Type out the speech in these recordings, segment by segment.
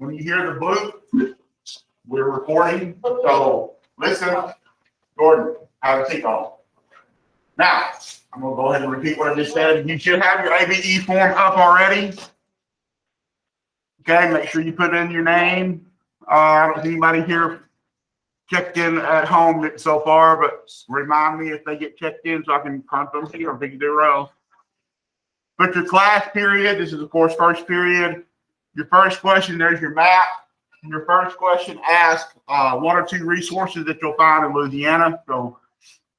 when you hear the bloop, we're recording. So listen, Gordon, have a seat on. Now, I'm going to go ahead and repeat what I just said. You should have your ABE form up already. Okay, make sure you put in your name. I don't see anybody here checked in at home so far, but remind me if they get checked in so I can contact them here or if they can do row. Put your class period. This is, of course, first period. Your first question, there's your map. Your first question asks 1 or 2 resources that you'll find in Louisiana. So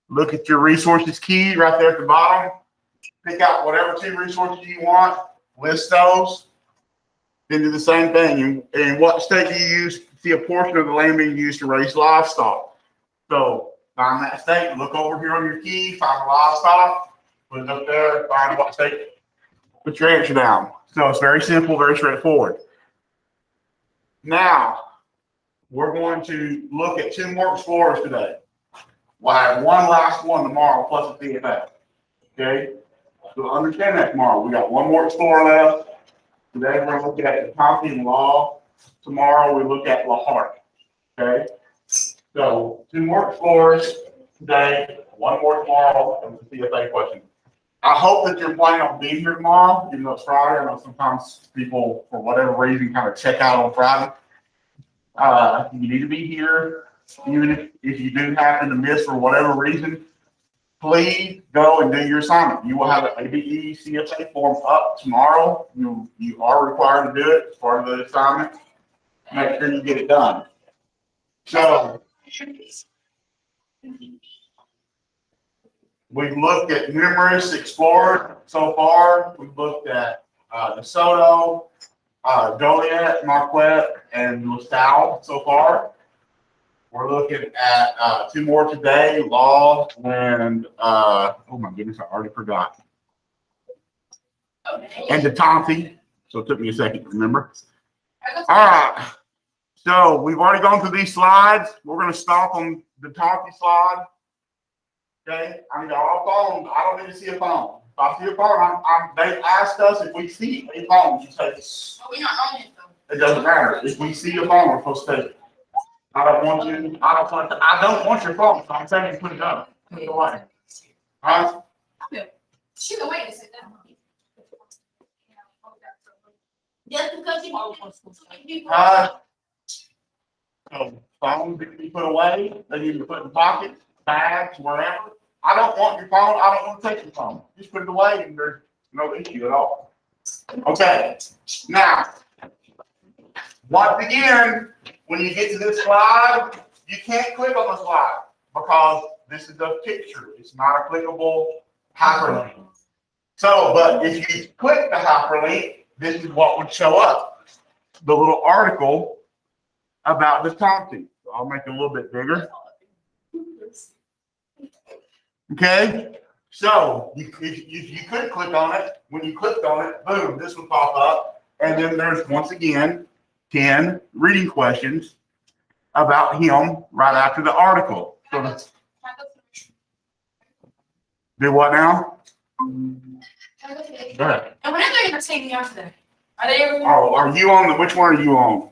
look at your resources key right there at the bottom. Pick out whatever 2 resources you want. List those. Then do the same thing. In what state do you use? See a portion of the land being used to raise livestock. So find that state. Look over here on your key. Find the livestock. Put it up there. Find what state. Put your answer down. So it's very simple, very straightforward. Now, we're going to look at 2 more explorers today. We'll have one last one tomorrow plus a CFA. Okay? So understand that tomorrow. We got 1 more explorer left. Today we're going to look at the Compton and Law. Tomorrow we look at La Hart. Okay? So 2 more explorers today, 1 more tomorrow, and the CFA question. I hope that you're planning on being here tomorrow, even though it's Friday. I know sometimes people, for whatever reason, kind of check out on Friday. You need to be here. Even if you do happen to miss for whatever reason, please go and do your assignment. You will have an ABE CFA form up tomorrow. You are required to do it as part of the assignment. Make sure you get it done. So we've looked at numerous explorers so far. We've looked at DeSoto, Joliet, Marquette, and LaSalle so far. We're looking at 2 more today, Law and, oh my goodness, I already forgot. And the Tonti. So it took me a second to remember. All right. So we've already gone through these slides. We're going to stop on the Tonti slide. Okay. I mean, all phones, I don't need to see a phone. If I see a phone, they asked us if we see a phone, you take it. We're not on it though. It doesn't matter. If we see a phone, we're supposed to take it. I don't want your phone, so I'm saying put it up. Put it away. Huh? She can wait to sit down. Just because So phones need to be put away. They need to be put in pockets, bags, wherever. I don't want your phone. I don't want to take your phone. Just put it away and there's no issue at all. Okay. Now, once again, when you get to this slide, you can't click on the slide because this is a picture. It's not a clickable hyperlink. So, but if you click the hyperlink, this is what would show up. The little article about the Tonti. So I'll make it a little bit bigger. Okay. So you could click on it. When you clicked on it, boom, this will pop up. And then there's, once again, 10 reading questions about him right after the article. So do what now? Go ahead. And when are they going to take me off there? Are they ever? Oh, are you on the? Which one are you on?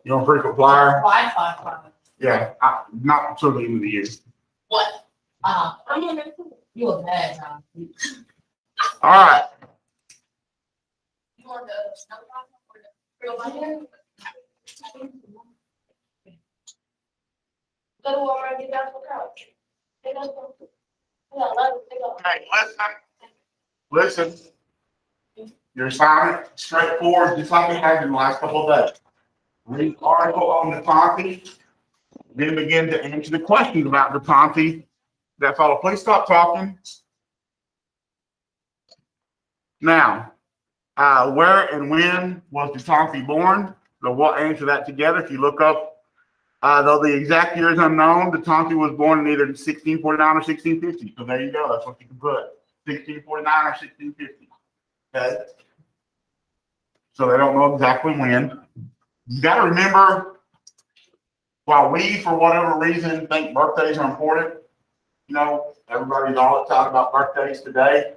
You on frequent flyer? Wi-Fi. Yeah, not until the end of the year. What? You a bad time. All right. You want the real money? Go to Walmart and get down to the couch. Okay, listen. Your assignment, straightforward, just like we had in the last couple of days. Read the article on the Tonti, then begin to answer the questions about the Tonti that follow. Please stop talking. Now, where and when was the Tonti born? So we'll answer that together. If you look up, though the exact year is unknown, the Tonti was born in either 1649 or 1650. So there you go. That's what you can put. 1649 or 1650. Okay. So they don't know exactly when. You got to remember, while we, for whatever reason, think birthdays are important, you know, everybody's all excited about birthdays today.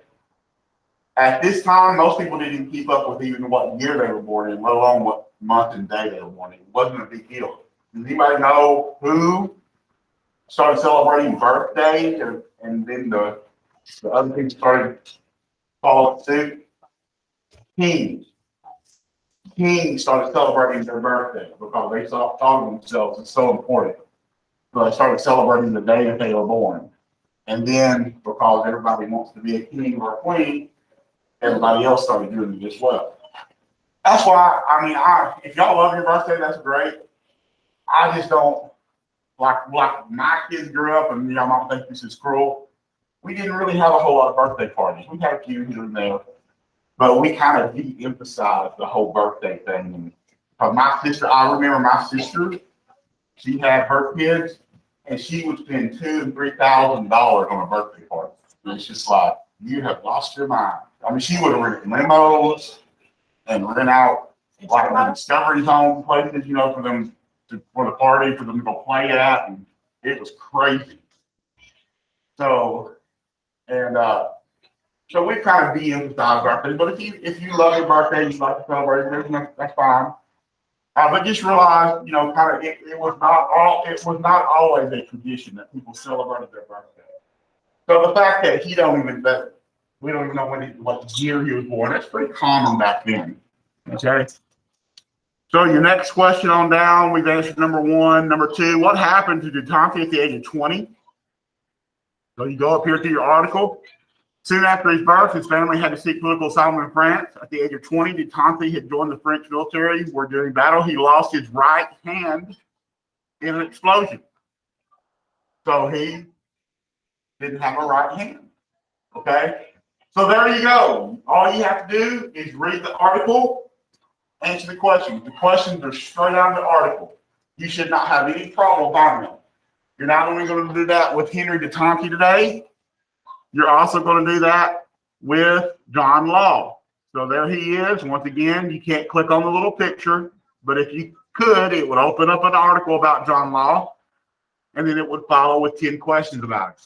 At this time, most people didn't even keep up with even what year they were born in, let alone what month and day they were born in. It wasn't a big deal. Does anybody know who started celebrating birthdays and then the other things started following suit? Kings. Kings started celebrating their birthday because they thought of themselves as so important. So they started celebrating the day that they were born. And then because everybody wants to be a king or a queen, everybody else started doing it as well. That's why, I mean, if y'all love your birthday, that's great. I just don't, like my kids grew up, and y'all might think this is cruel. We didn't really have a whole lot of birthday parties. We had a few here and there, but we kind of de-emphasized the whole birthday thing. And my sister, I remember my sister, she had her kids, and she would spend $2,000 and $3,000 on a birthday party. And it's just like, you have lost your mind. I mean, she would have rented limos and rent out like discovery zone places, you know, for them for the party, for them to go play at, and it was crazy. So, and so we kind of de-emphasize birthdays. But if you love your birthday, you like to celebrate it, that's fine. But just realize, you know, kind of it was not always a tradition that people celebrated their birthday. So the fact that we don't even know what year he was born, that's pretty common back then. Okay. So your next question on down, we've answered number 1. Number 2, what happened to DeTonte at the age of 20? So you go up here to your article. Soon after his birth, his family had to seek political asylum in France. At the age of 20, DeTonte had joined the French military, where during battle he lost his right hand in an explosion. So he didn't have a right hand. Okay? So there you go. All you have to do is read the article, answer the questions. The questions are straight out of the article. You should not have any problem finding them. You're not only going to do that with Henry DeTonte today, you're also going to do that with John Law. So there he is. Once again, you can't click on the little picture, but if you could, it would open up an article about John Law, and then it would follow with 10 questions about it.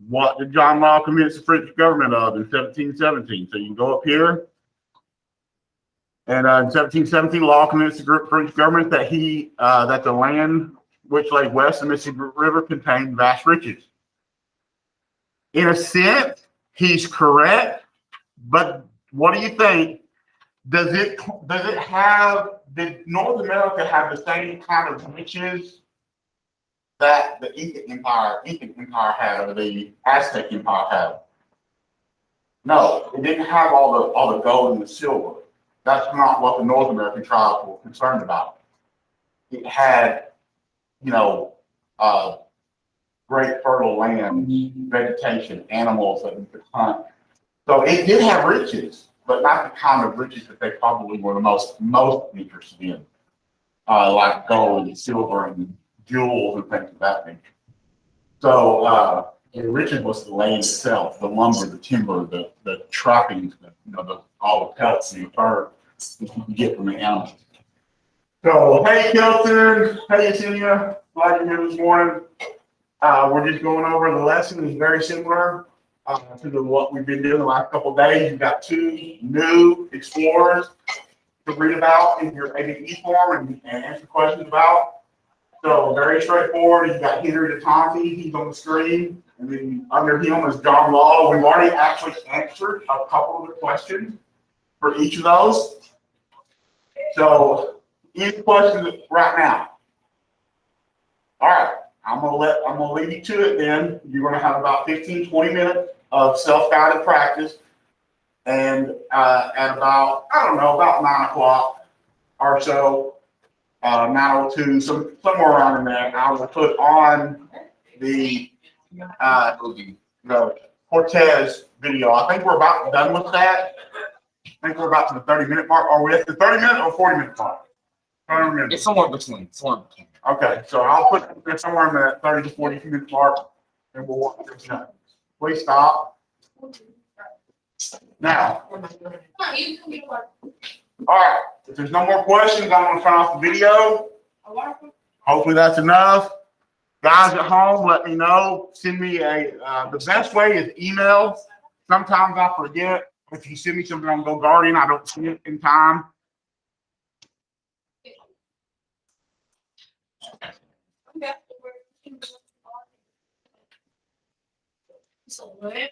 What did John Law convince the French government of in 1717? So you can go up here. And in 1717, Law convinced the French government that that the land which lay west of the Mississippi River contained vast riches. In a sense, he's correct, but what do you think? Did North America have the same kind of riches that the Inca Empire had, or the Aztec Empire had? No, it didn't have all the gold and the silver. That's not what the North American tribes were concerned about. It had, you know, great fertile land, vegetation, animals that you could hunt. So it did have riches, but not the kind of riches that they probably were the most interested in, like gold and silver and jewels and things of that nature. So the riches was the land itself, the lumber, the timber, the trappings, all the pelts and the fur that you can get from the animals. So hey Kelton, hey Yesenia, glad you're here this morning. We're just going over the lesson. It's very similar to what we've been doing the last couple of days. You've got 2 new explorers to read about in your ABE form and answer questions about. So very straightforward. You've got Henry DeTonte, he's on the screen, and then under him is John Law. We've already actually answered a couple of the questions for each of those. So any questions right now? All right. I'm gonna leave you to it then. You're gonna have about 15, 20 minutes of self-guided practice. And at about 9 o'clock or so, 9:02, somewhere around in there, I will put on the Cortez video. I think we're about done with that. I think we're about to the 30-minute mark. Are we at the 30-minute or 40-minute mark? I don't remember. It's somewhere between. Okay, so I'll put it somewhere in the 30 to 40-minute mark, and we'll walk through that. Please stop. Now, all right, if there's no more questions, I'm going to turn off the video. Hopefully that's enough. Guys at home, let me know. Send me the best way is email. Sometimes I forget. If you send me something on Go Guardian, I don't see it in time. Okay. So what?